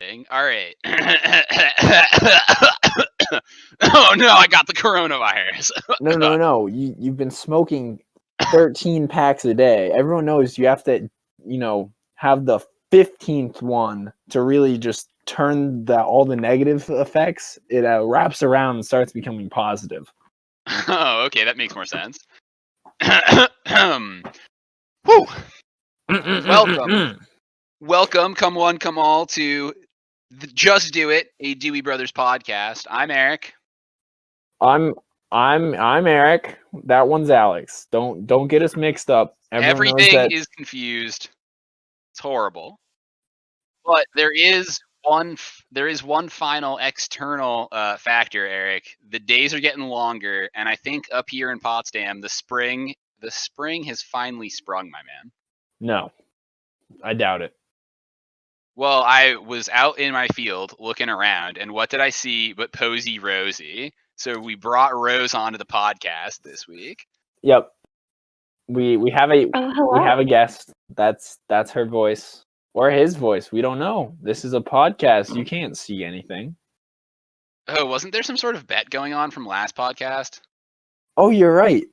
disgusting. All right. Oh no, I got the coronavirus. No. You've been smoking 13 packs a day. Everyone knows you have to, have the 15th one to really just turn all the negative effects. It wraps around and starts becoming positive. Oh, okay, that makes more sense. Whew. Welcome, come one, come all to Just Do It, a Dewey Brothers podcast. I'm Eric. I'm Eric. That one's Alex. Don't get us mixed up. Everything is confused. It's horrible. But there is one final external factor, Eric. The days are getting longer, and I think up here in Potsdam, the spring has finally sprung, my man. No, I doubt it. Well, I was out in my field looking around, and what did I see but Posie Rosie? So we brought Rose onto the podcast this week. Yep. We have a guest. That's her voice or his voice. We don't know. This is a podcast. You can't see anything. Oh, wasn't there some sort of bet going on from last podcast? Oh, you're right.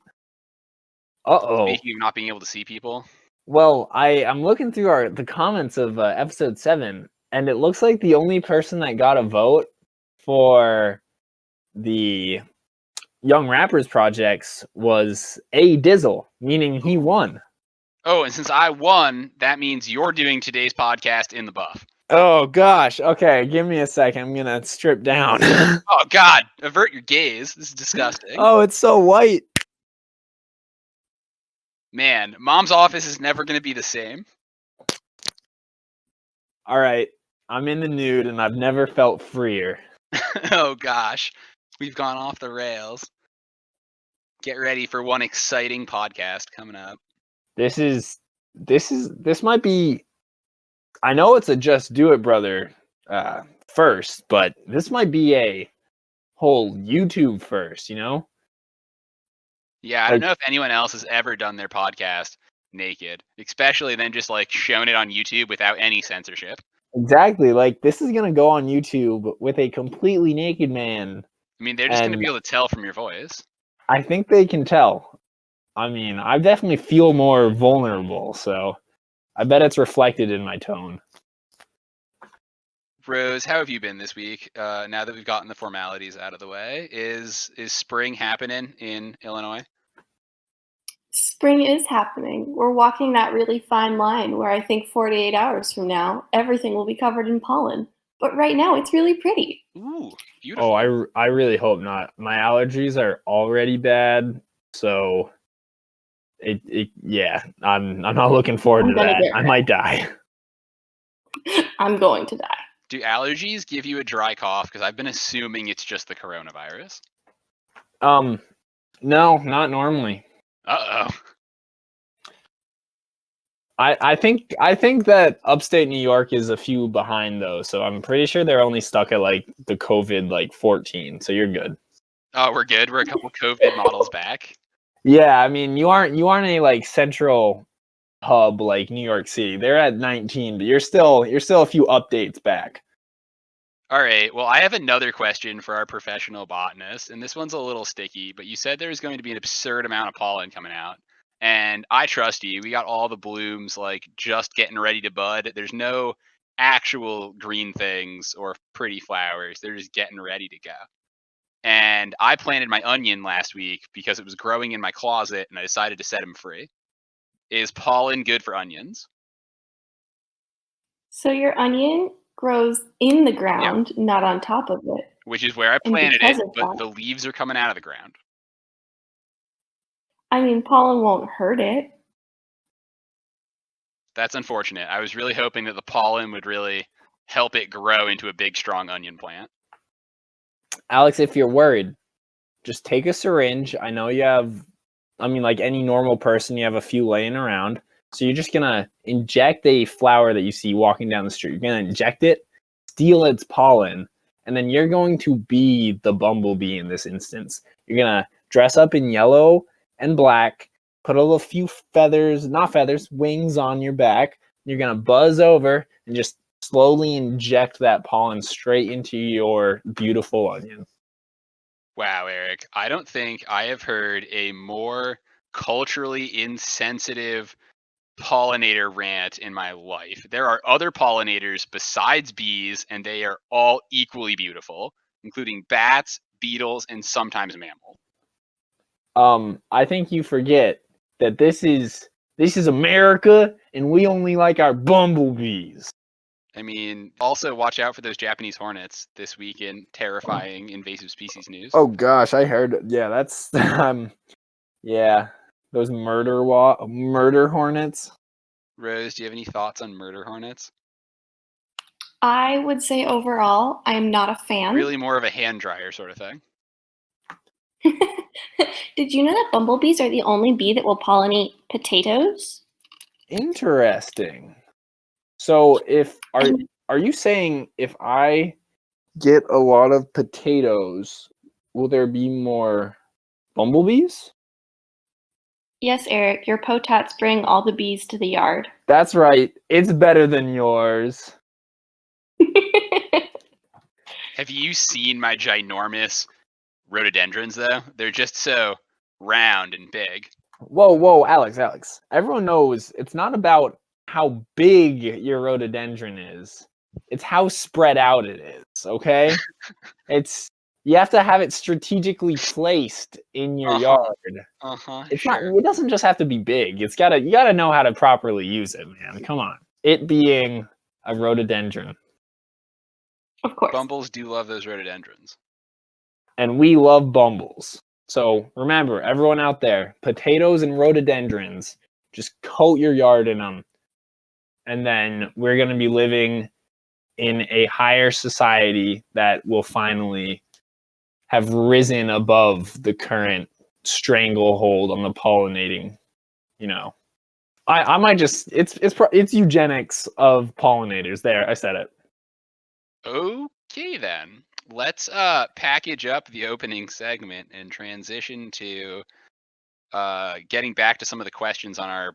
Uh-oh. Speaking of not being able to see people. Well, I'm looking through the comments of episode 7, and it looks like the only person that got a vote for the Young Rappers projects was A Dizzle, meaning he won. Oh, and since I won, that means you're doing today's podcast in the buff. Oh, gosh. Okay, give me a second. I'm going to strip down. Oh, God. Avert your gaze. This is disgusting. Oh, it's so white. Man, Mom's office is never going to be the same. All right. I'm in the nude, and I've never felt freer. Oh, gosh. We've gone off the rails. Get ready for one exciting podcast coming up. This might be, I know it's a Just Do It brother first, but this might be a whole YouTube first, Yeah, I don't know if anyone else has ever done their podcast naked, especially then just shown it on YouTube without any censorship. Exactly. This is going to go on YouTube with a completely naked man. I mean, they're just going to be able to tell from your voice. I think they can tell. I mean, I definitely feel more vulnerable, so I bet it's reflected in my tone. Rose, how have you been this week? Now that we've gotten the formalities out of the way, is spring happening in Illinois? Spring is happening. We're walking that really fine line where I think 48 hours from now, everything will be covered in pollen. But right now, it's really pretty. Ooh, beautiful. Oh, I really hope not. My allergies are already bad, so yeah, I'm not looking forward to that. I might die. I'm going to die. Do allergies give you a dry cough? Because I've been assuming it's just the coronavirus. No, not normally. Uh-oh. I think that upstate New York is a few behind though, so I'm pretty sure they're only stuck at the COVID 14, so you're good. Oh, we're good. We're a couple COVID models back. Yeah, I mean you aren't a central hub like New York City. They're at 19, but you're still a few updates back. All right. Well, I have another question for our professional botanist, and this one's a little sticky, but you said there's going to be an absurd amount of pollen coming out. And I trust you. We got all the blooms just getting ready to bud. There's no actual green things or pretty flowers. They're just getting ready to go. And I planted my onion last week because it was growing in my closet, and I decided to set him free. Is pollen good for onions? So your onion grows in the ground, not on top of it. Which is where I planted it, but the leaves are coming out of the ground. I mean, pollen won't hurt it. That's unfortunate. I was really hoping that the pollen would really help it grow into a big, strong onion plant. Alex, if you're worried, just take a syringe. I know you have, like any normal person, you have a few laying around. So you're just going to inject a flower that you see walking down the street. You're going to inject it, steal its pollen, and then you're going to be the bumblebee in this instance. You're going to dress up in yellow and black, put a few wings on your back. You're going to buzz over and just slowly inject that pollen straight into your beautiful onion. Wow, Eric, I don't think I have heard a more culturally insensitive pollinator rant in my life. There are other pollinators besides bees, and they are all equally beautiful, including bats, beetles, and sometimes mammals. I think you forget that this is America, and we only like our bumblebees. I mean, also watch out for those Japanese hornets this week in terrifying invasive species news. Oh gosh, I heard. Yeah, that's yeah, those murder hornets. Rose, do you have any thoughts on murder hornets? I would say overall, I am not a fan. Really more of a hand dryer sort of thing. Did you know that bumblebees are the only bee that will pollinate potatoes? Interesting. So are you saying if I get a lot of potatoes, will there be more bumblebees? Yes, Eric, your potats bring all the bees to the yard. That's right. It's better than yours. Have you seen my ginormous rhododendrons, though? They're just so round and big. Whoa, Alex. Everyone knows it's not about how big your rhododendron is. It's how spread out it is, okay? You have to have it strategically placed in your yard. Sure. It doesn't just have to be big. You gotta know how to properly use it, man. Come on. It being a rhododendron. Of course. Bumbles do love those rhododendrons. And we love bumbles. So remember, everyone out there, potatoes and rhododendrons, just coat your yard in them. And then we're going to be living in a higher society that will finally have risen above the current stranglehold on the pollinating, I might just it's eugenics of pollinators. There, I said it. Okay then. Let's package up the opening segment and transition to getting back to some of the questions on our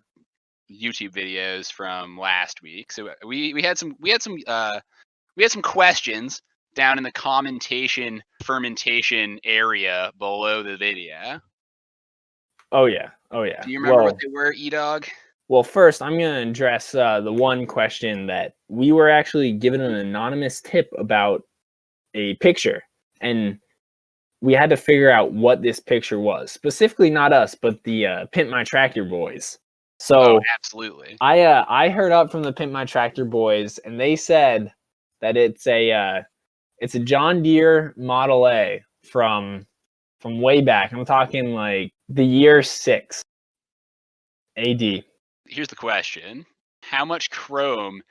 YouTube videos from last week. So we had some questions down in the commentation fermentation area below the video. Oh yeah. Do you remember what they were, E-Dog? Well, first I'm going to address the one question that we were actually given an anonymous tip about a picture, and we had to figure out what this picture was. Specifically, not us, but the Pimp My Tractor boys. So absolutely, I heard up from the Pimp My Tractor boys, and they said that it's a John Deere Model A from way back. I'm talking like the year 6 AD. Here's the question: how much chrome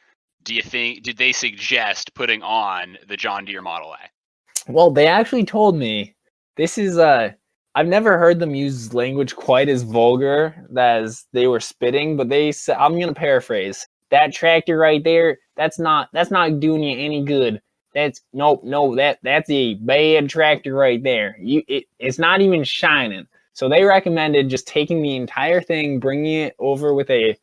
do you think did they suggest putting on the John Deere Model A? Well, they actually told me this is I've never heard them use language quite as vulgar as they were spitting, but they said, I'm gonna paraphrase, that tractor right there, that's not doing you any good. That's that's a bad tractor right there. It's not even shining. So they recommended just taking the entire thing, bringing it over with a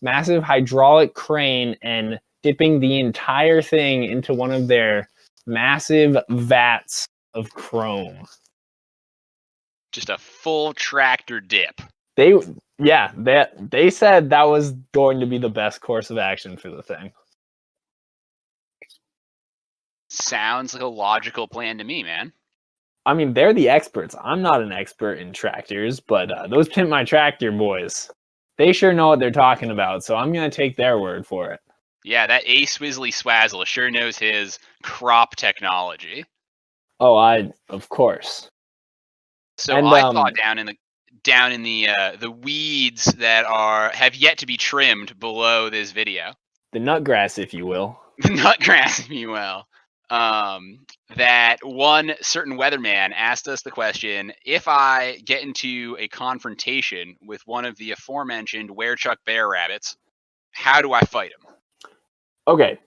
massive hydraulic crane and dipping the entire thing into one of their massive vats of chrome. Just a full tractor dip. They said that was going to be the best course of action for the thing. Sounds like a logical plan to me, man. I mean, they're the experts. I'm not an expert in tractors, but those Pimp My Tractor boys, they sure know what they're talking about, so I'm going to take their word for it. Yeah, that Ace Swizzly Swazzle sure knows his crop technology. Oh, of course. So I thought down in the weeds that have yet to be trimmed below this video. The nutgrass, if you will. The nutgrass, if you will. That one certain weatherman asked us the question: if I get into a confrontation with one of the aforementioned werechuck bear rabbits, how do I fight him? Okay,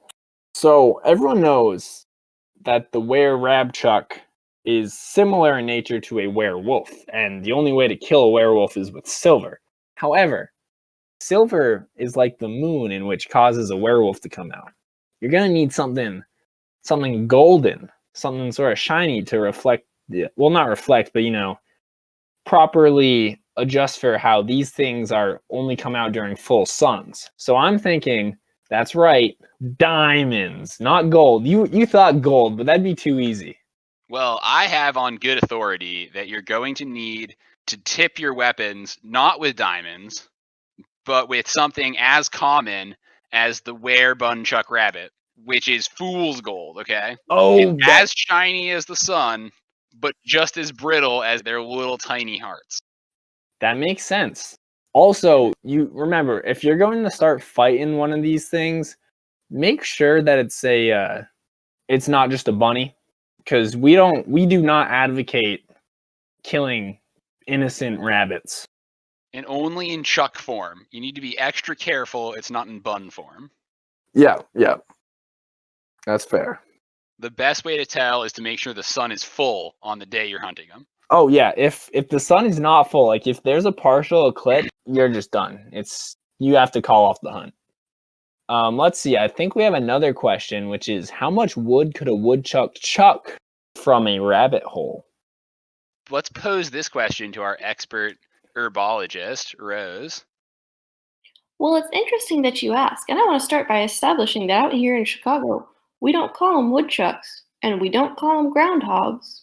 so everyone knows that the were-rabchuck is similar in nature to a werewolf, and the only way to kill a werewolf is with silver. However, silver is like the moon, in which causes a werewolf to come out. you're gonna need something golden, something sort of shiny to reflect well, not reflect, but properly adjust for how these things are only come out during full suns. So I'm thinking, that's right, diamonds, not gold. You thought gold, but that'd be too easy. Well, I have on good authority that you're going to need to tip your weapons not with diamonds, but with something as common as the Were-Bunchuck rabbit, which is fool's gold, okay? Oh, As shiny as the sun, but just as brittle as their little tiny hearts. that makes sense. Also, you remember, if you're going to start fighting one of these things, make sure that it's not just a bunny, because we do not advocate killing innocent rabbits. And only in chuck form. You need to be extra careful it's not in bun form. Yeah. That's fair. The best way to tell is to make sure the sun is full on the day you're hunting them. Oh yeah, if the sun is not full, like if there's a partial eclipse, you're just done. You have to call off the hunt. Let's see. I think we have another question, which is how much wood could a woodchuck chuck from a rabbit hole? Let's pose this question to our expert herbologist, Rose. Well, it's interesting that you ask, and I want to start by establishing that out here in Chicago, we don't call them woodchucks, and we don't call them groundhogs.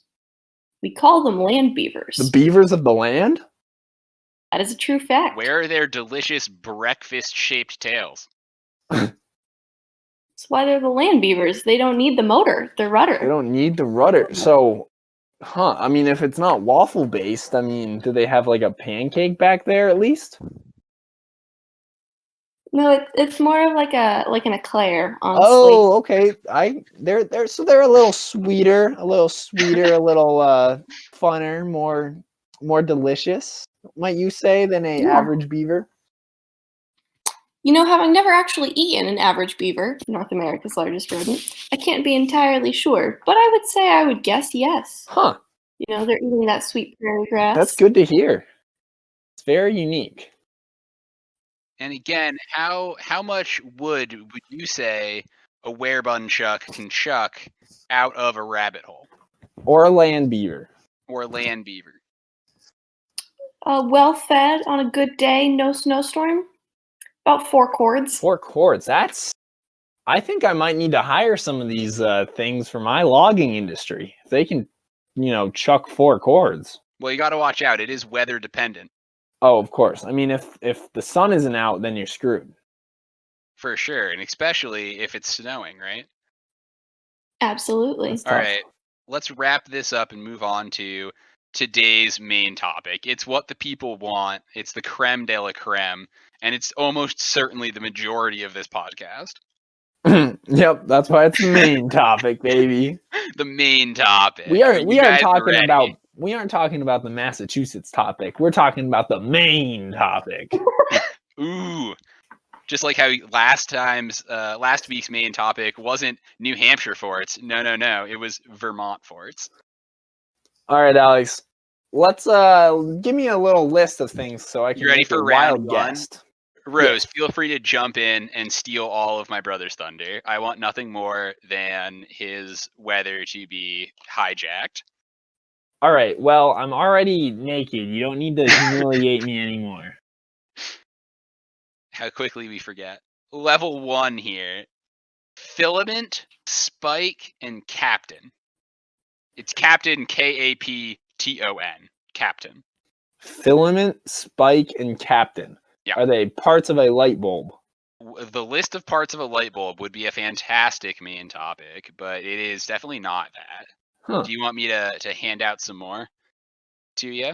We call them land beavers. The beavers of the land? That is a true fact. Where are their delicious breakfast-shaped tails? That's why they're the land beavers. They don't need the motor, the rudder. They don't need the rudder. So, I mean, if it's not waffle based, I mean, do they have like a pancake back there at least? No, it's more of like an eclair, honestly. Oh, okay. They're a little sweeter, a little funner, more delicious, might you say, than a average beaver? Having never actually eaten an average beaver, North America's largest rodent, I can't be entirely sure, but I would guess yes. Huh. They're eating that sweet prairie grass. That's good to hear. It's very unique. And again, how much wood would you say a Were-Bunchuck can chuck out of a rabbit hole? Or a land beaver. Or a land beaver? Well fed on a good day, no snowstorm. About 4 cords. 4 cords. I think I might need to hire some of these things for my logging industry. If they can, chuck 4 cords. Well, you got to watch out. It is weather dependent. Oh, of course. I mean, if the sun isn't out, then you're screwed. For sure, and especially if it's snowing, right? Absolutely. All right, let's wrap this up and move on to today's main topic. It's what the people want. It's the creme de la creme, and it's almost certainly the majority of this podcast. Yep, that's why it's the main topic, baby. The main topic. We aren't talking about the Massachusetts topic. We're talking about the main topic. Ooh. Just like how last week's main topic wasn't New Hampshire forts. No. It was Vermont forts. All right, Alex. Let's give me a little list of things so I can ready make for a round wild one? guest. Rose, feel free to jump in and steal all of my brother's thunder. I want nothing more than his weather to be hijacked. All right. Well, I'm already naked. You don't need to humiliate me anymore. How quickly we forget. Level 1 here. Filament, Spike, and Captain. It's Captain, Kapton. Captain. Filament, Spike, and Captain. Yeah. Are they parts of a light bulb? The list of parts of a light bulb would be a fantastic main topic, but it is definitely not that. Huh. Do you want me to hand out some more to you?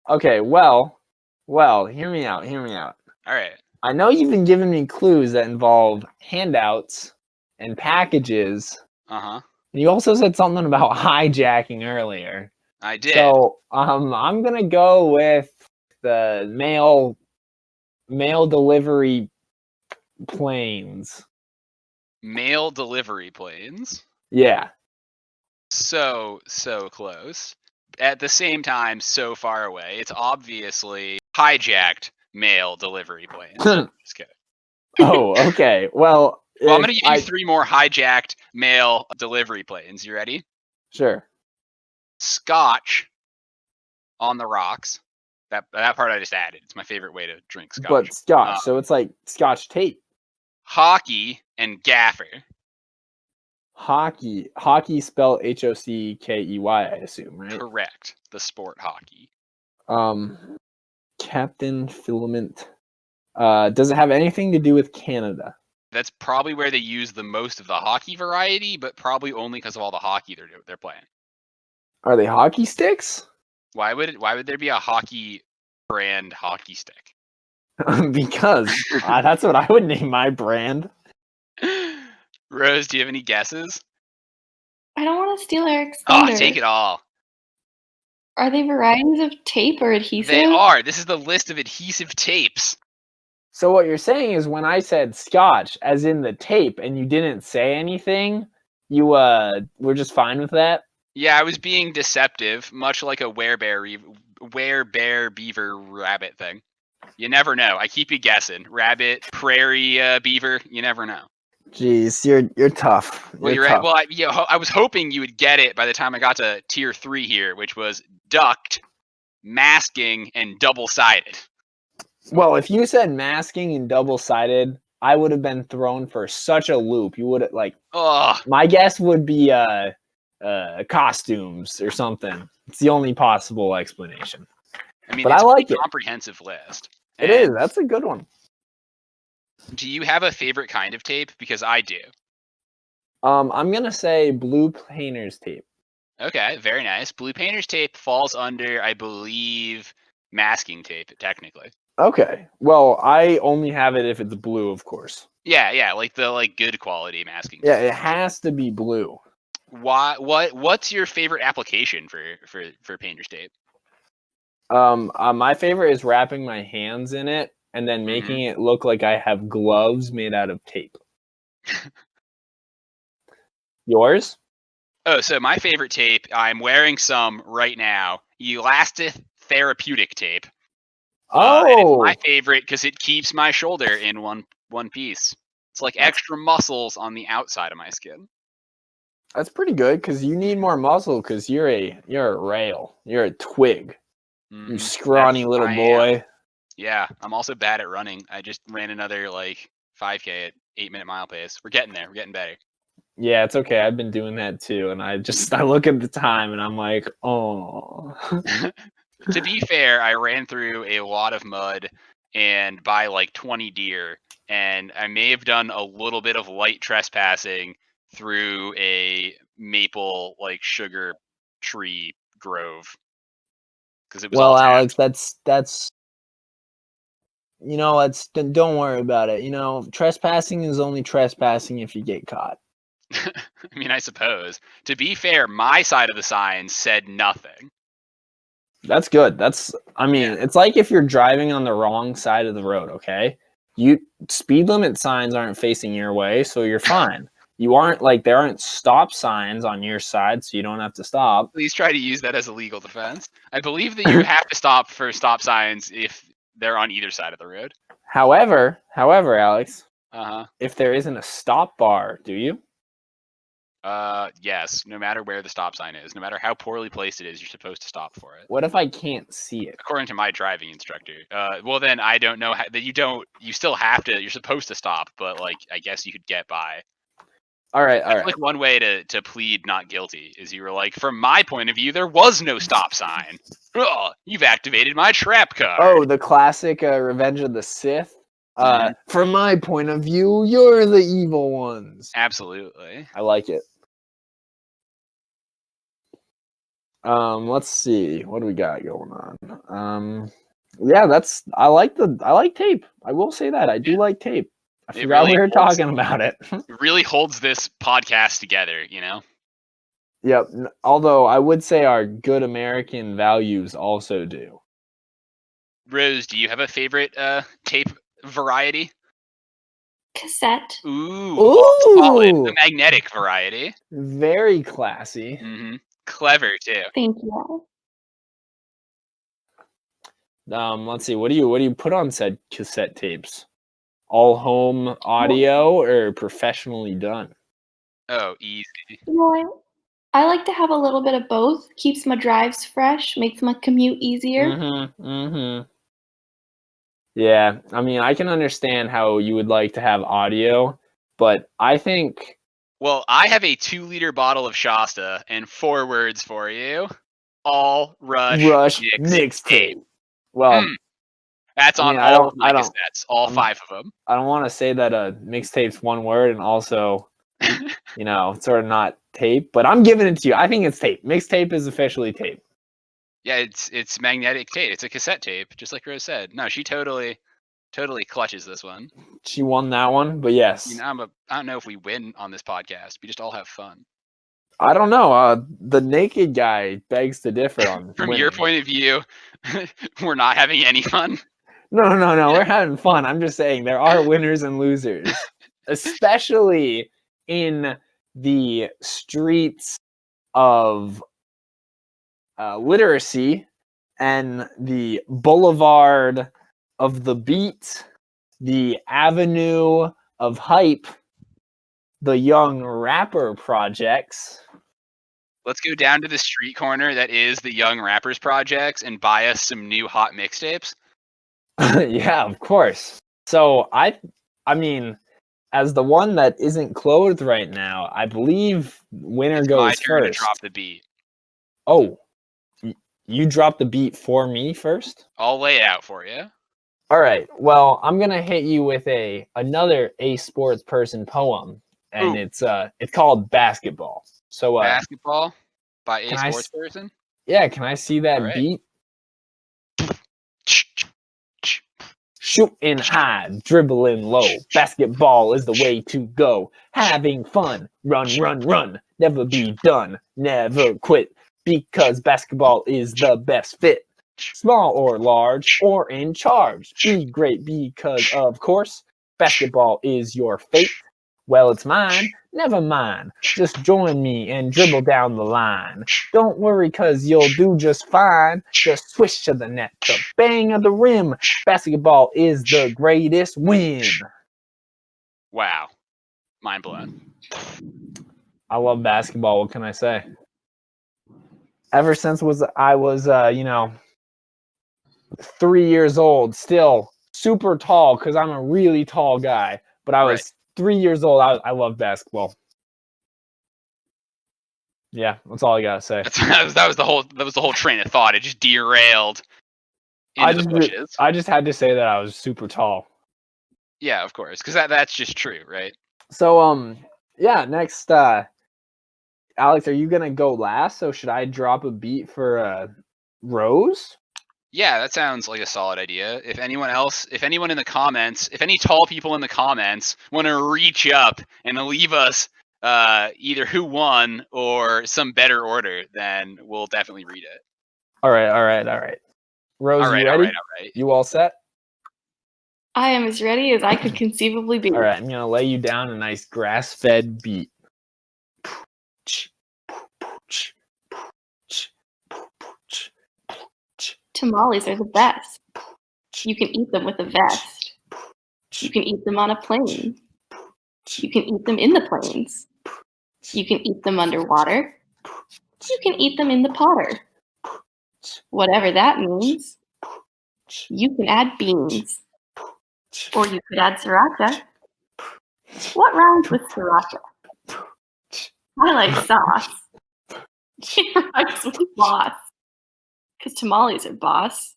Okay, well, hear me out. All right. I know you've been giving me clues that involve handouts and packages. Uh-huh. And you also said something about hijacking earlier. I did. So, I'm going to go with the mail delivery planes. Mail delivery planes? Yeah. So close. At the same time, so far away. It's obviously hijacked mail delivery planes. Just kidding. Oh, okay. Well, Well, I'm going to give you 3 more hijacked mail delivery planes. You ready? Sure. Scotch on the rocks. That part I just added. It's my favorite way to drink scotch. But Scotch, so it's like Scotch tape. Hockey and gaffer. Hockey spelled Hockey, I assume, right? Correct. The sport hockey. Captain Filament. Does it have anything to do with Canada? That's probably where they use the most of the hockey variety, but probably only because of all the hockey they're playing. Are they hockey sticks? Why would there be a hockey brand hockey stick? Because that's what I would name my brand. Rose, do you have any guesses? I don't want to steal Eric's thunder. Oh, take it all. Are they varieties of tape or adhesive? They are. This is the list of adhesive tapes. So what you're saying is when I said Scotch, as in the tape, and you didn't say anything, you were just fine with that? Yeah, I was being deceptive, much like a bear beaver rabbit thing. You never know. I keep you guessing. Rabbit, prairie beaver. You never know. Jeez, you're tough. Well, tough. Well, I was hoping you would get it by the time I got to tier 3 here, which was duct, masking, and double-sided. Well, if you said masking and double-sided, I would have been thrown for such a loop. You would have my guess would be costumes or something. It's the only possible explanation. I mean, but it's I like a it. Comprehensive list. It is. That's a good one. Do you have a favorite kind of tape? Because I do. I'm gonna say blue painter's tape. Okay, very nice. Blue painter's tape falls under, I believe, masking tape, technically. Okay. Well, I only have it if it's blue, of course. Yeah, like the good quality masking tape. Yeah, it has to be blue. What's your favorite application for painter's tape? My favorite is wrapping my hands in it and then making it look like I have gloves made out of tape. Yours? Oh, so my favorite tape, I'm wearing some right now. Elastic therapeutic tape. It's my favorite because it keeps my shoulder in one piece. It's like extra muscles on the outside of my skin. That's pretty good because you need more muscle because you're a rail. You're a twig. You scrawny little boy. Yeah, I'm also bad at running. I just ran another 5K at 8-minute mile pace. We're getting there. We're getting better. Yeah, it's okay. I've been doing that too, and I look at the time and I'm like, oh. To be fair, I ran through a lot of mud and by 20 deer, and I may have done a little bit of light trespassing through a maple sugar tree grove because it was Alex, that's don't worry about it. Trespassing is only trespassing if you get caught. I mean, I suppose. To be fair, my side of the sign said nothing. That's good. It's like if you're driving on the wrong side of the road, okay? Speed limit signs aren't facing your way, so you're fine. You aren't there aren't stop signs on your side, so you don't have to stop. Please try to use that as a legal defense. I believe that you have to stop for stop signs if they're on either side of the road. However, Alex, Uh-huh. if there isn't a stop bar, do you? Yes. No matter where the stop sign is, no matter how poorly placed it is, you're supposed to stop for it. What if I can't see it? According to my driving instructor. Well, then I don't know that you don't. You still have to. You're supposed to stop, but I guess you could get by. All right. One way to plead not guilty is you were like, from my point of view, there was no stop sign. Oh, you've activated my trap card. Oh, the classic Revenge of the Sith. From my point of view, you're the evil ones. Absolutely. I like it. Let's see. What do we got going on? Yeah, I like tape. I will say that. I do like tape. I forgot we were talking about it. It really holds this podcast together, Yep. Although I would say our good American values also do. Rose, do you have a favorite tape variety? Cassette. Ooh. Solid. The magnetic variety. Very classy. Mm-hmm. Clever too. Thank you. Let's see. What do you put on said cassette tapes? all home audio or professionally done? Oh, easy. You know what? I like to have a little bit of both. Keeps my drives fresh, makes my commute easier. Yeah, I mean, I can understand how you would like to have audio, but I think Well, I have a 2-liter bottle of Shasta and 4 words for you. All Rush mixtape. Well, That's I on mean, all of my cassettes, all 5 of them. I don't want to say that a mixtape's one word and also, sort of not tape, but I'm giving it to you. I think it's tape. Mixtape is officially tape. Yeah, it's magnetic tape. It's a cassette tape, just like Rose said. No, she totally clutches this one. She won that one, but yes. I don't know if we win on this podcast. We just all have fun. I don't know. The naked guy begs to differ on From winning. your point of view, we're not having any fun. No. We're having fun. I'm just saying there are winners and losers, especially in the streets of literacy and the boulevard of the beat, the avenue of hype, the young rapper projects. Let's go down to the street corner that is the Young Rappers Projects and buy us some new hot mixtapes. Yeah, of course. So I mean, as the one that isn't clothed right now, I believe winner It's goes my turn first. to drop the beat. Oh, you drop the beat for me first? I'll lay it out for you. All right. Well, I'm gonna hit you with another A Sports Person poem, and Ooh. it's called Basketball. So Basketball by A can I Sports Person. yeah, can I see that right. beat? Shooting high, dribbling low. Basketball is the way to go. Having fun, run. Never be done, never quit. Because basketball is the best fit. Small or large or in charge. Be great because, of course, basketball is your fate. Well, it's mine. Never mind. Just join me and dribble down the line. Don't worry, cause you'll do just fine. Just swish to the net, the bang of the rim. Basketball is the greatest win. Wow. Mind blown. I love basketball. What can I say? Ever since I was 3 years old, still super tall because I'm a really tall guy. But I was 3 years old. I love basketball. Yeah, that's all I gotta say. That was the whole train of thought. It just derailed into the bushes. I just had to say that I was super tall. Yeah, of course, because that's just true, right? So yeah. Next, Alex, are you gonna go last? So should I drop a beat for Rose? Yeah, that sounds like a solid idea. If anyone in the comments, if any tall people in the comments want to reach up and leave us either who won or some better order, then we'll definitely read it. All right. Rose, you ready? All right. You all set? I am as ready as I could conceivably be. All right, I'm gonna lay you down a nice grass-fed beat. Tamales are the best. You can eat them with a vest. You can eat them on a plane. You can eat them in the plains. You can eat them underwater. You can eat them in the potter. Whatever that means. You can add beans. Or you could add sriracha. What rhymes with sriracha? I like sauce. It rhymes with boss. Because tamales are boss.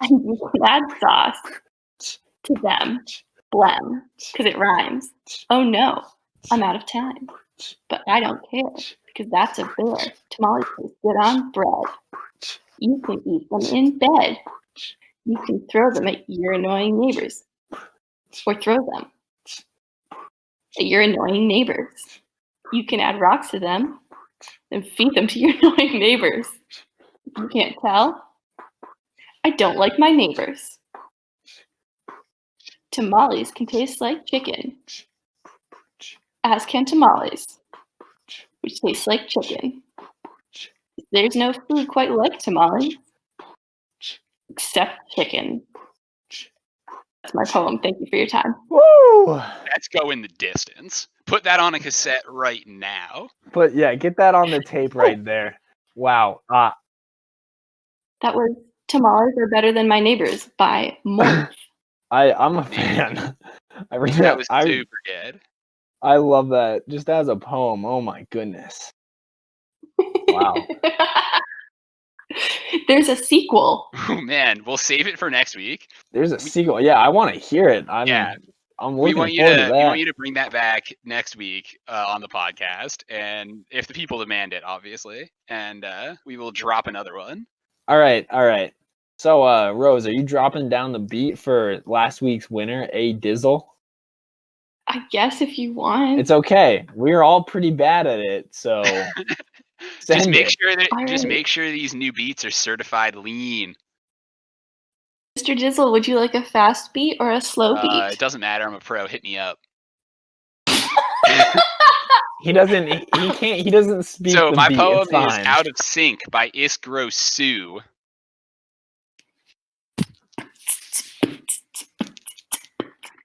And you can add sauce to them. Blem. Because it rhymes. Oh no, I'm out of time. But I don't care. Because that's a bear. Tamales taste good on bread. You can eat them in bed. You can throw them at your annoying neighbors. Or throw them at your annoying neighbors. You can add rocks to them and feed them to your annoying neighbors. If you can't tell, I don't like my neighbors. Tamales can taste like chicken, as can tamales, which tastes like chicken. There's no food quite like tamales, except chicken. That's my poem. Thank you for your time. Woo! Let's go in the distance. Put that on a cassette right now. But yeah, get that on the tape right there. Wow. That was Tamales Are Better Than My Neighbors by Morph. I'm a fan. That was super good. I love that. Just as a poem. Oh my goodness. Wow. There's a sequel. Oh man, we'll save it for next week. There's a sequel. Yeah, I want to hear it. I'm We looking want you forward to to that. we want you to bring that back next week on the podcast, and if the people demand it, obviously, and we will drop another one. All right. So, Rose, are you dropping down the beat for last week's winner, A Dizzle? I guess if you want. It's okay. We're all pretty bad at it, so just make sure these new beats are certified lean. Mr. Dizzle, would you like a fast beat or a slow beat? It doesn't matter. I'm a pro. Hit me up. He doesn't speak so the my beat. poem It's fine. is Out of Sync by Iskro Sue.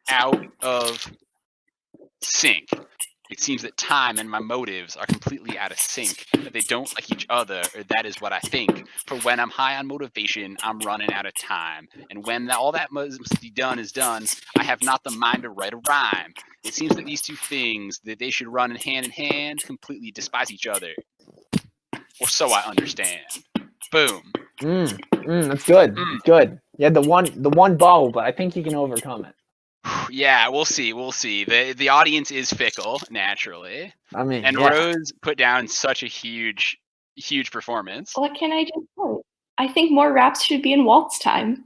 Out of sync. It seems that time and my motives are completely out of sync, that they don't like each other, or that is what I think. For when I'm high on motivation, I'm running out of time. And when all that must be done is done, I have not the mind to write a rhyme. It seems that these two things, that they should run in hand, completely despise each other. Or so I understand. Boom. That's good. It's good. Yeah, the one ball, but I think you can overcome it. Yeah, we'll see. The audience is fickle, naturally. I mean, and Rose put down such a huge performance. What can I just say? I think more raps should be in waltz time.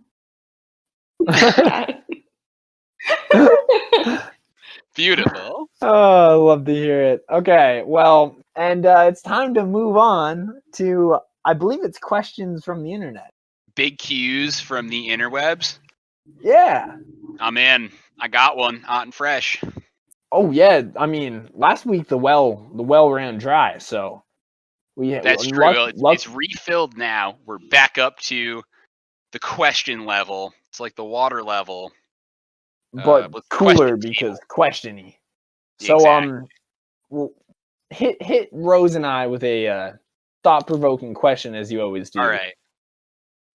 Beautiful. Oh, I love to hear it. Okay, well, and it's time to move on to, I believe it's questions from the internet. Big Q's from the interwebs. Yeah. I'm in. I got one, hot and fresh. Oh yeah, I mean, last week the well ran dry, so that's true. It's refilled now. We're back up to the question level. It's like the water level, but cooler because questiony. So exactly. Well, hit Rose and I with a thought-provoking question, as you always do. All right.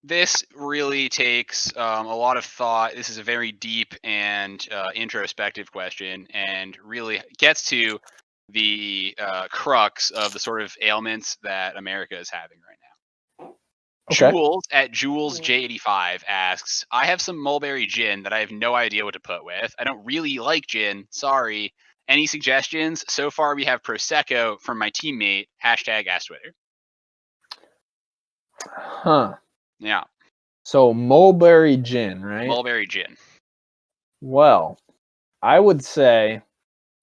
This really takes a lot of thought. This is a very deep and introspective question, and really gets to the crux of the sort of ailments that America is having right now. Okay. Jules at JulesJ85 asks, I have some mulberry gin that I have no idea what to put with. I don't really like gin. Sorry. Any suggestions? So far, we have Prosecco from my teammate. #AskTwitter. Huh. Yeah. So mulberry gin, right? Mulberry gin. Well, I would say,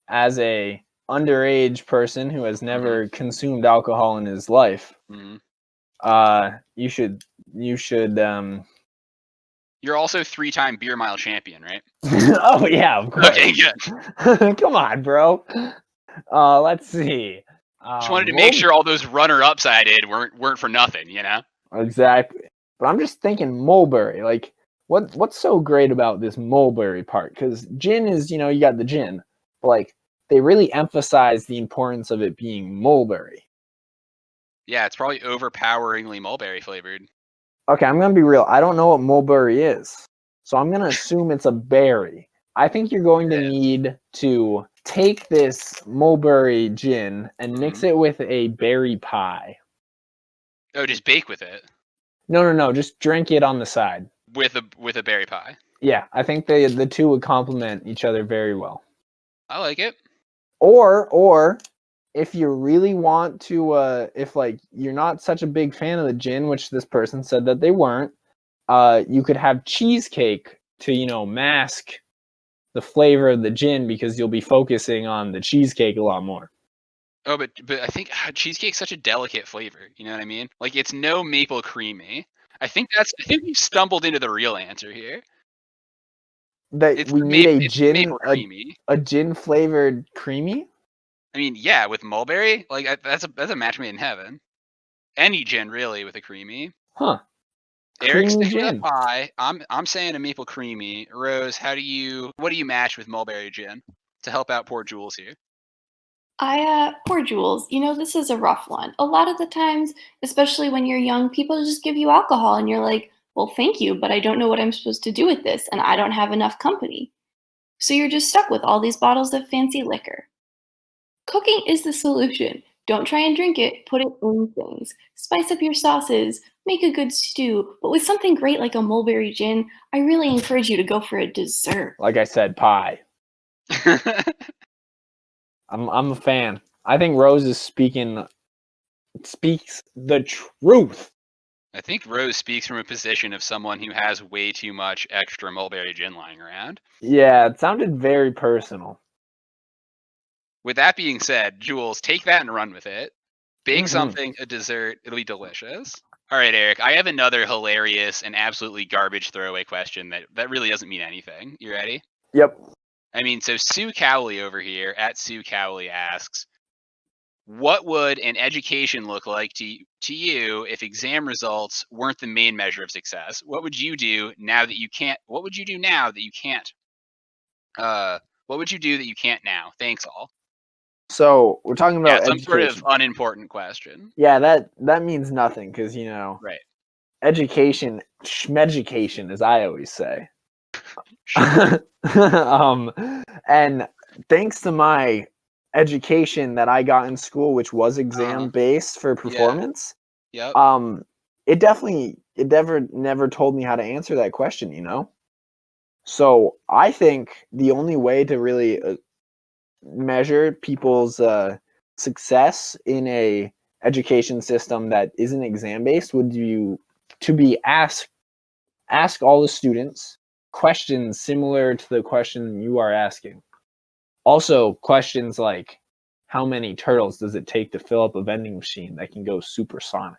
as a underage person who has never consumed alcohol in his life, you should. You're also 3-time beer mile champion, right? Oh yeah, of course. Okay, good. Come on, bro. Let's see. Just wanted to make sure all those runner-ups I did weren't for nothing, you know? Exactly. But I'm just thinking mulberry. Like, what's so great about this mulberry part? Because gin is, you got the gin. But, like, they really emphasize the importance of it being mulberry. Yeah, it's probably overpoweringly mulberry flavored. Okay, I'm going to be real. I don't know what mulberry is. So I'm going to assume it's a berry. I think you're going to need to take this mulberry gin and mix it with a berry pie. Oh, just bake with it? No. Just drink it on the side. With a berry pie? Yeah, I think the two would complement each other very well. I like it. Or if you really want to, if like you're not such a big fan of the gin, which this person said that they weren't, you could have cheesecake to mask the flavor of the gin because you'll be focusing on the cheesecake a lot more. Oh, but I think cheesecake's such a delicate flavor. You know what I mean? Like, it's no maple creamy. I think we stumbled into the real answer here. That we need a gin flavored creamy. I mean, yeah, with mulberry, like that's a match made in heaven. Any gin really with a creamy. Huh. Eric's Creamy sticking with gin. a pie. I'm saying a maple creamy. Rose, what do you match with mulberry gin to help out poor Jules here? Poor Jules. This is a rough one. A lot of the times, especially when you're young, people just give you alcohol and you're like, well, thank you, but I don't know what I'm supposed to do with this and I don't have enough company. So you're just stuck with all these bottles of fancy liquor. Cooking is the solution. Don't try and drink it, put it in things. Spice up your sauces, make a good stew, but with something great like a mulberry gin, I really encourage you to go for a dessert. Like I said, pie. I'm a fan. I think Rose is speaks the truth. I think Rose speaks from a position of someone who has way too much extra mulberry gin lying around. Yeah, it sounded very personal. With that being said, Jules, take that and run with it. Bake Mhm. something, a dessert, it'll be delicious. All right, Eric, I have another hilarious and absolutely garbage throwaway question that really doesn't mean anything. You ready? Yep. I mean, so Sue Cowley over here at Sue Cowley asks, what would an education look like to you if exam results weren't the main measure of success? What would you do now that you can't? What would you do now that you can't? What would you do that you can't now? Thanks all. So we're talking Yeah, about some sort of education. unimportant question. Yeah, that means nothing because Right. education, schmeducation, as I always say. Sure. And thanks to my education that I got in school, which was exam based for performance, Yep. it never told me how to answer that question. So I think the only way to really measure people's success in a education system that isn't exam based would be ask all the students questions similar to the question you are asking. Also, questions like, how many turtles does it take to fill up a vending machine that can go supersonic?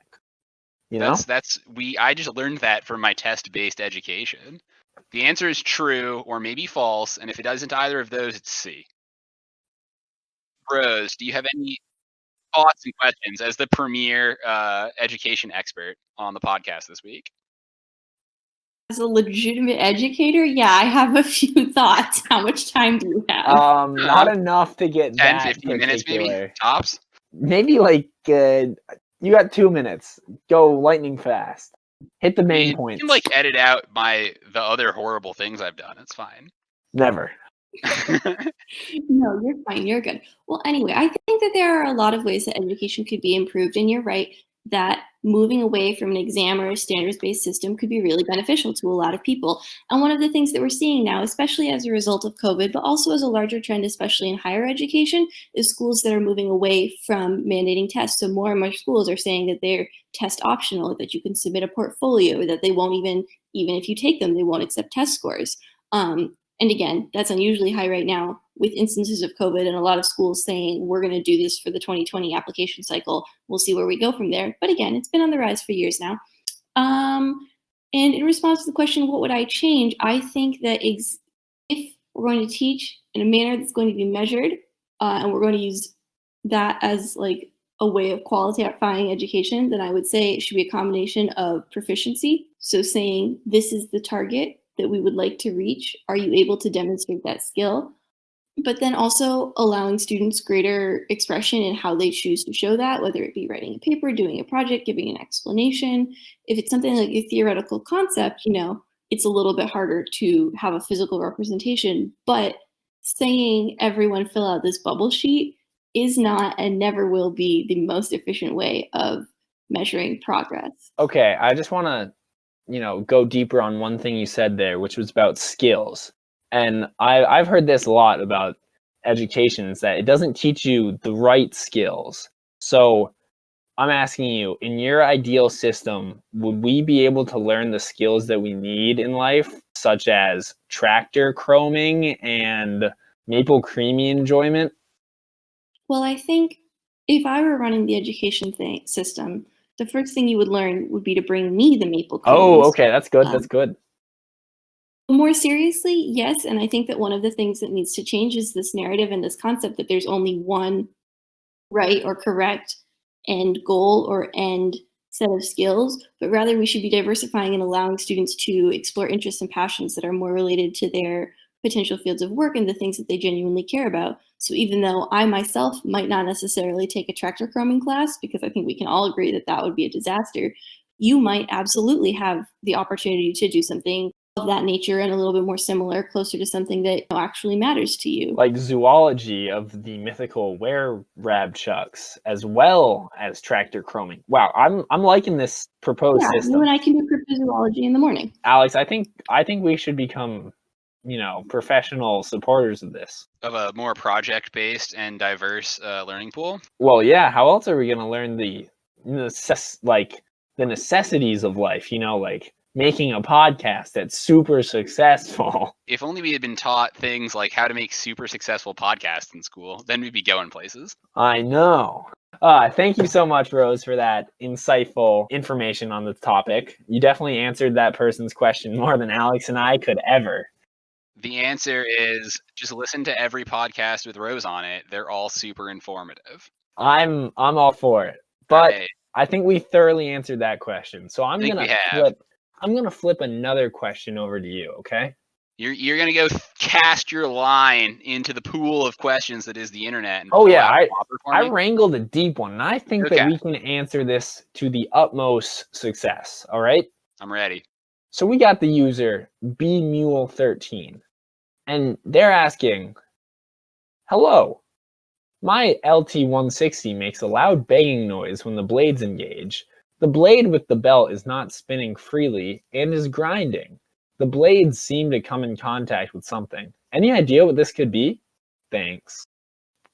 I just learned that from my test-based education. The answer is true or maybe false, and if it doesn't either of those, it's C. Rose, do you have any thoughts and questions as the premier education expert on the podcast this week? As a legitimate educator, yeah, I have a few thoughts. How much time do you have? Not enough to get 10, that 15 minutes maybe? particular. Tops? Maybe like you got 2 minutes. Go lightning fast. Hit the I main mean, points. you can edit out the other horrible things I've done. It's fine. Never. No, you're fine. You're good. Well, anyway, I think that there are a lot of ways that education could be improved, and you're right that moving away from an exam or a standards-based system could be really beneficial to a lot of people. And one of the things that we're seeing now, especially as a result of COVID, but also as a larger trend, especially in higher education, is schools that are moving away from mandating tests. So more and more schools are saying that they're test optional, that you can submit a portfolio, that they won't even if you take them, they won't accept test scores. And again, that's unusually high right now with instances of COVID and a lot of schools saying, we're going to do this for the 2020 application cycle. We'll see where we go from there. But again, it's been on the rise for years now. And in response to the question, what would I change? I think that if we're going to teach in a manner that's going to be measured, and we're going to use that as like a way of qualifying education, then I would say it should be a combination of proficiency. So saying this is the target that we would like to reach. Are you able to demonstrate that skill? But then also allowing students greater expression in how they choose to show that, whether it be writing a paper, doing a project, giving an explanation. If it's something like a theoretical concept, it's a little bit harder to have a physical representation. But saying everyone fill out this bubble sheet is not and never will be the most efficient way of measuring progress. Okay, I just want to go deeper on one thing you said there, which was about skills. And I've heard this a lot about education, is that it doesn't teach you the right skills. So I'm asking you, in your ideal system, would we be able to learn the skills that we need in life, such as tractor chroming and maple creamy enjoyment? Well, I think if I were running the education system, the first thing you would learn would be to bring me the maple creams. Oh, okay, that's good. That's good. More seriously, yes, and I think that one of the things that needs to change is this narrative and this concept that there's only one right or correct end goal or end set of skills, but rather we should be diversifying and allowing students to explore interests and passions that are more related to their potential fields of work and the things that they genuinely care about. So even though I myself might not necessarily take a tractor chroming class, because I think we can all agree that that would be a disaster, you might absolutely have the opportunity to do something of that nature and a little bit more similar, closer to something that actually matters to you. Like zoology of the mythical were-rabchucks, as well as tractor chroming. Wow, I'm liking this proposed Yeah, system. you and I can do cryptozoology in the morning. Alex, I think we should become, professional supporters of this. Of a more project-based and diverse learning pool. Well, yeah. How else are we going to learn the necessities of life? Like making a podcast that's super successful. If only we had been taught things like how to make super successful podcasts in school, then we'd be going places. I know. Thank you so much, Rose, for that insightful information on the topic. You definitely answered that person's question more than Alex and I could ever. The answer is just listen to every podcast with Rose on it. They're all super informative. I'm all for it. But Right. I think we thoroughly answered that question. So I'm think gonna we have. flip another question over to you, okay? You're gonna go cast your line into the pool of questions that is the internet. And Oh yeah, I me. wrangled a deep one, and I think that we can answer this to the utmost success. All right? I'm ready. So we got the user bmule13, and they're asking, "Hello, my LT160 makes a loud banging noise when the blades engage. The blade with the belt is not spinning freely and is grinding. The blades seem to come in contact with something. Any idea what this could be? Thanks."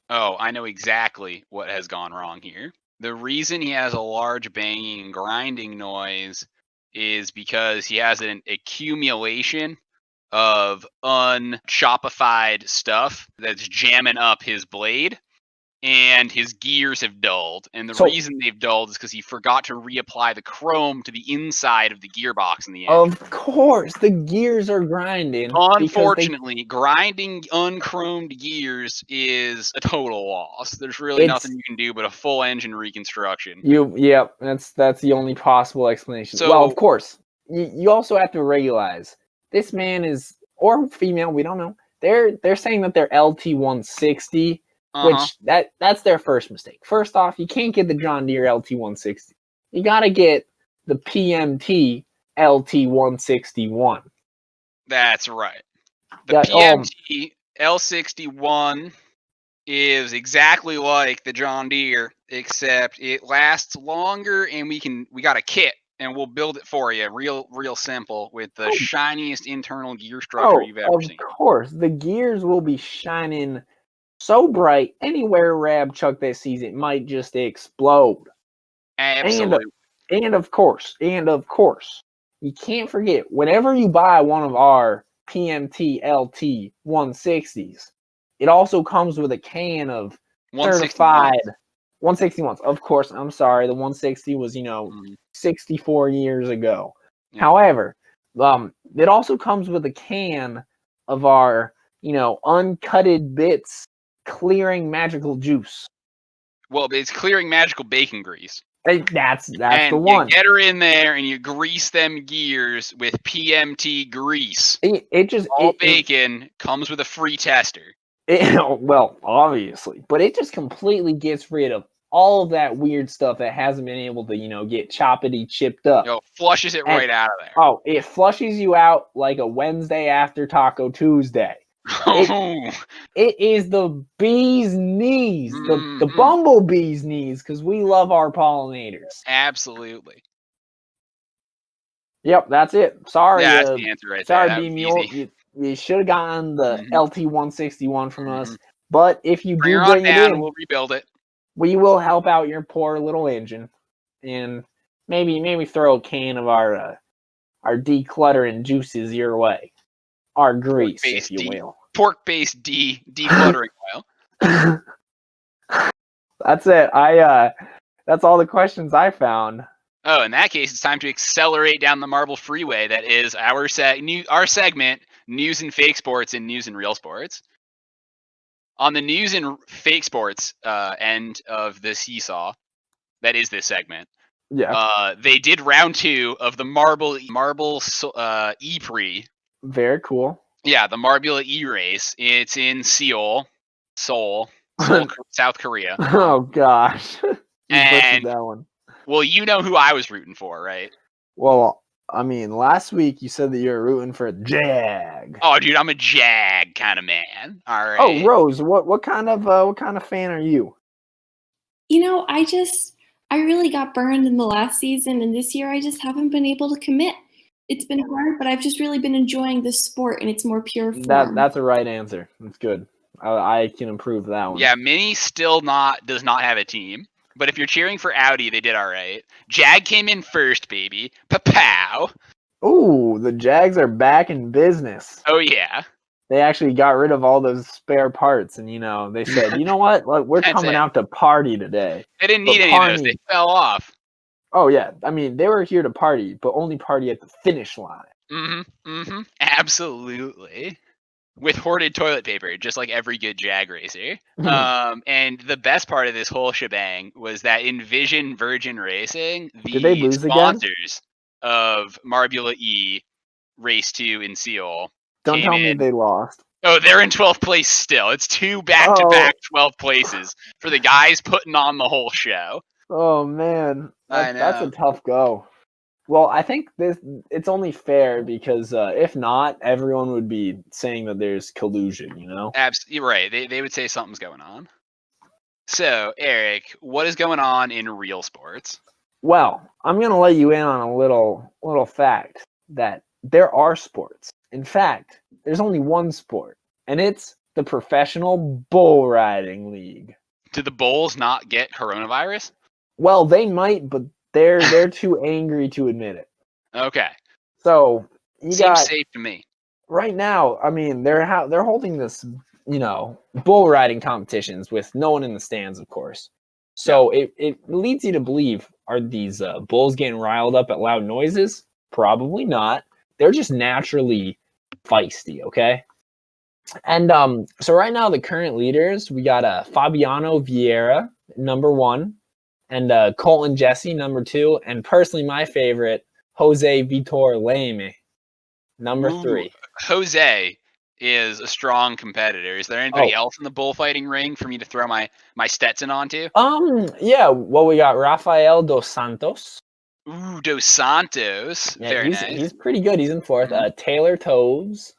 Oh, I know exactly what has gone wrong here. The reason he has a large banging and grinding noise is because he has an accumulation of unchopified stuff that's jamming up his blade, and his gears have dulled. And the reason they've dulled is because he forgot to reapply the chrome to the inside of the gearbox in the end. Of course, the gears are grinding. Unfortunately, grinding unchromed gears is a total loss. There's really nothing you can do but a full engine reconstruction. Yep, that's the only possible explanation. So, well, of course, you also have to realize this man is, or female, we don't know. They're saying that they're LT160, which that's their first mistake. First off, you can't get the John Deere LT160. You got to get the PMT LT161. That's right. The PMT L61 is exactly like the John Deere, except it lasts longer, and we got a kit, and we'll build it for you, real simple, with the shiniest internal gear structure you've ever seen. Of course, the gears will be shining so bright anywhere Rabchuck that sees it might just explode. Absolutely. And of course, you can't forget, whenever you buy one of our PMT LT 160s, it also comes with a can of certified 161s. Of course, I'm sorry, the 160 was 64 years ago. Yeah. However, it also comes with a can of our uncutted bits clearing magical juice. Well, it's clearing magical bacon grease. That's the one. You get her in there and you grease them gears with PMT grease. Bacon comes with a free tester. Well, obviously, but it just completely gets rid of all of that weird stuff that hasn't been able to get choppity chipped up. Flushes it right out of there. Oh, it flushes you out like a Wednesday after Taco Tuesday. It is the bee's knees, the bumblebee's knees, because we love our pollinators. Absolutely. Yep, that's it. Sorry, that's the answer right sorry, there. B-Mule. You should have gotten the LT161 from us. But if you do bring it in, we'll rebuild it. We will help out your poor little engine, and maybe throw a can of our decluttering juices your way. Our grease, if you will. Pork-based decluttering oil. That's it. That's all the questions I found. Oh, in that case, it's time to accelerate down the marble freeway. That is our segment, News and Fake Sports and News and Real Sports. On the news and fake sports end of the seesaw, that is this segment, Yeah. They did round 2 of the Marble E-Prix. Very cool. Yeah, the Marbula E race. It's in Seoul, South Korea. Oh gosh. You butchered And that one. well, you know who I was rooting for, right? Well, I mean, last week you said that you were rooting for Jag. Oh, dude, I'm a Jag kind of man. All right. Oh, Rose, what kind of fan are you? You know, I really got burned in the last season, and this year I just haven't been able to commit. It's been hard, but I've just really been enjoying this sport in its more pure form. That's a right answer. That's good. I can improve that one. Yeah, Mini still does not have a team. But if you're cheering for Audi, they did all right. Jag came in first, baby. Pow. Ooh, the Jags are back in business. Oh yeah. They actually got rid of all those spare parts, and they said, you know what? Like, we're That's coming it. out to party today. They didn't But need any of those. They fell off. Oh yeah, I mean, they were here to party, but only party at the finish line. Absolutely. With hoarded toilet paper, just like every good Jag racer. And the best part of this whole shebang was that Envision Virgin Racing, Did they the lose again? sponsors of Marbula E Race 2 in Seoul, Don't came tell me in. they lost. Oh, they're in 12th place still. It's 2 back-to-back 12th places for the guys putting on the whole show. Oh man, I that's a know. tough go. Well, I think it's only fair because if not, everyone would be saying that there's collusion. You're right. They would say something's going on. So, Eric, what is going on in real sports? Well, I'm gonna let you in on a little fact that there are sports. In fact, there's only one sport, and it's the Professional Bull Riding League. Do the Bulls not get coronavirus? Well, they might, but they're too angry to admit it. Okay. So Seems safe to me. Right now, I mean, they're holding this, bull riding competitions with no one in the stands, of course. So it leads you to believe, are these bulls getting riled up at loud noises? Probably not. They're just naturally feisty, okay? And so right now, the current leaders, we got Fabiano Vieira, number 1, and Colton Jesse, number 2, and personally my favorite, Jose Vitor Leme, number 3. Jose is a strong competitor. Is there anybody else in the bullfighting ring for me to throw my Stetson onto? Yeah. Well, we got Rafael dos Santos. Ooh, dos Santos. Yeah, Very nice. He's pretty good. He's in 4th. Taylor Toves.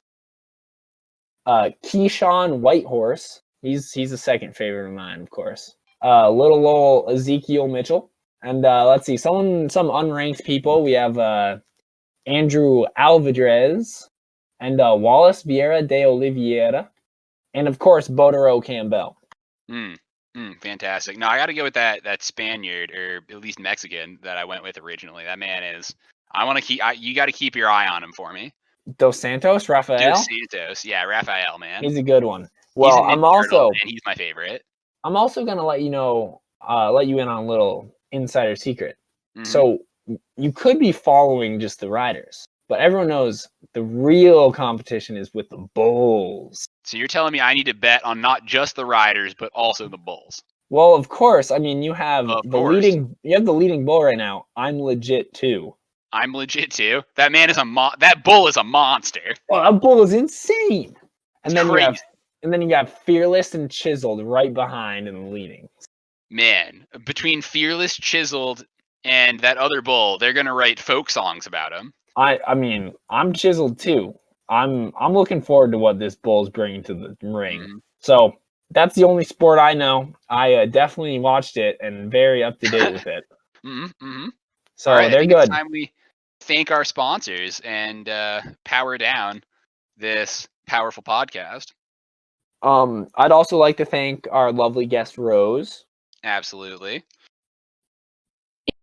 Keyshawn Whitehorse. He's a second favorite of mine, of course. Little old Ezekiel Mitchell. And let's see, some unranked people. We have Andrew Alvarez and Wallace Vieira de Oliveira, and of course Bodero Campbell. Fantastic. No, I got to go with that Spaniard, or at least Mexican, that I went with originally. That man is. I want to keep. You got to keep your eye on him for me. Dos Santos, Rafael. Dos Santos, yeah, Rafael, man. He's a good one. Well, I'm also, and he's my favorite. I'm also gonna let you in on a little insider secret. So you could be following just the riders, but everyone knows the real competition is with the bulls. So you're telling me I need to bet on not just the riders, but also the bulls? Well, of course. I mean, you have the leading bull right now. I'm legit too. I'm legit too. That man is that bull is a monster. Well, that bull is insane. And then you got Fearless and Chiseled right behind in the leading. Man, between Fearless, Chiseled, and that other bull, they're gonna write folk songs about him. I mean, I'm Chiseled too. I'm looking forward to what this bull's bringing to the ring. So that's the only sport I know. I definitely watched it and very up to date with it. So right, they're good. It's time we thank our sponsors and power down this powerful podcast. I'd also like to thank our lovely guest Rose. Absolutely.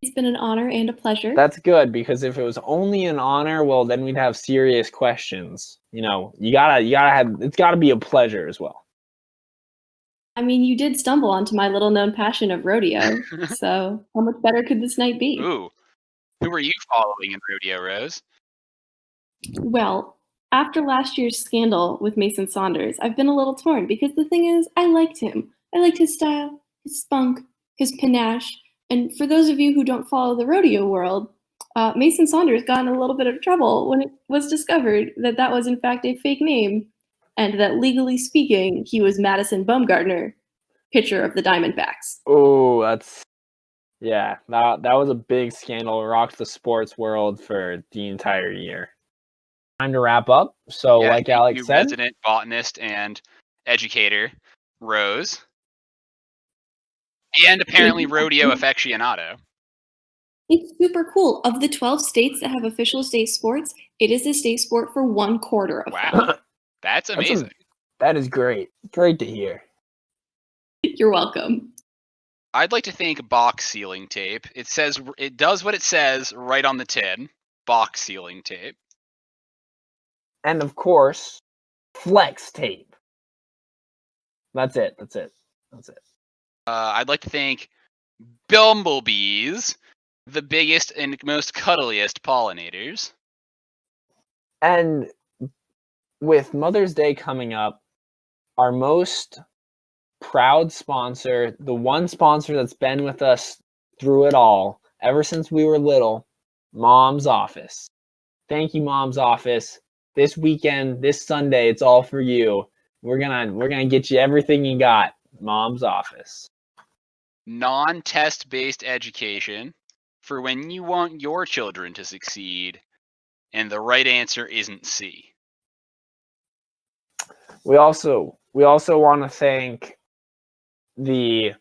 It's been an honor and a pleasure. That's good, because if it was only an honor, well, then we'd have serious questions. You gotta have, it's gotta be a pleasure as well. I mean, you did stumble onto my little known passion of rodeo, so how much better could this night be? Ooh, who were you following in rodeo, Rose? Well, after last year's scandal with Mason Saunders, I've been a little torn, because the thing is, I liked him. I liked his style, his spunk, his panache, And for those of you who don't follow the rodeo world, Mason Saunders got in a little bit of trouble when it was discovered that that was in fact a fake name, and that legally speaking, he was Madison Bumgarner, pitcher of the Diamondbacks. Oh, that was a big scandal. It rocked the sports world for the entire year. Time to wrap up. So, Yeah, like thank Alex you, said, resident botanist and educator, Rose. And apparently rodeo aficionado. It's super cool. Of the 12 states that have official state sports, it is the state sport for 1/4 of them. Wow. That's amazing. That is great. Great to hear. You're welcome. I'd like to thank box sealing tape. It does what it says right on the tin. Box sealing tape. And of course, flex tape. That's it. I'd like to thank bumblebees, the biggest and most cuddliest pollinators. And with Mother's Day coming up, our most proud sponsor, the one sponsor that's been with us through it all, ever since we were little, Mom's Office. Thank you, Mom's Office. This weekend, this Sunday, it's all for you. We're gonna get you everything you got. Mom's Office. Non-test based education for when you want your children to succeed, and the right answer isn't C. We also want to thank the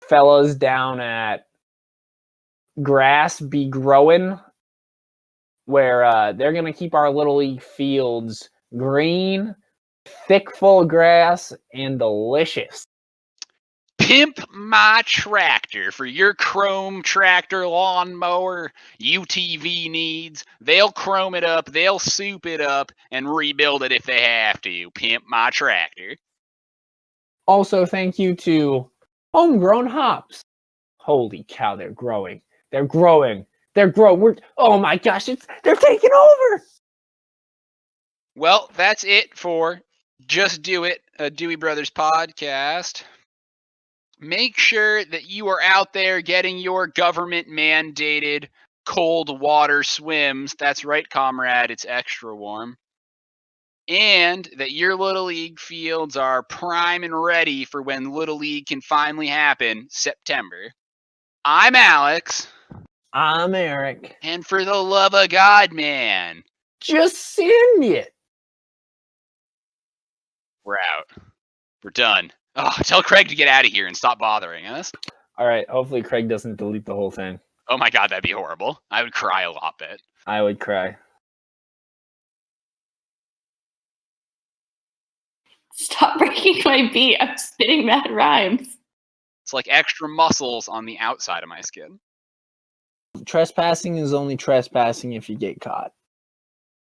fellas down at Grass Be Growing, where they're gonna keep our little league fields green, thick, full of grass, and delicious. Pimp My Tractor for your chrome tractor lawnmower UTV needs. They'll chrome it up, they'll soup it up, and rebuild it if they have to. Pimp My Tractor. Also, thank you to Homegrown Hops. Holy cow, they're growing. Oh my gosh, they're taking over. Well, that's it for Just Do It, a Dewey Brothers podcast. Make sure that you are out there getting your government mandated cold water swims. That's right, comrade, it's extra warm. And that your Little League fields are prime and ready for when Little League can finally happen, September. I'm Alex. I'm Eric. And for the love of God, man, just send it. We're out. We're done. Oh, tell Craig to get out of here and stop bothering us. All right. Hopefully Craig doesn't delete the whole thing. Oh my God, that'd be horrible. I would cry a lot bit. I would cry. Stop breaking my beat. I'm spitting mad rhymes. It's like extra muscles on the outside of my skin. Trespassing is only trespassing if you get caught.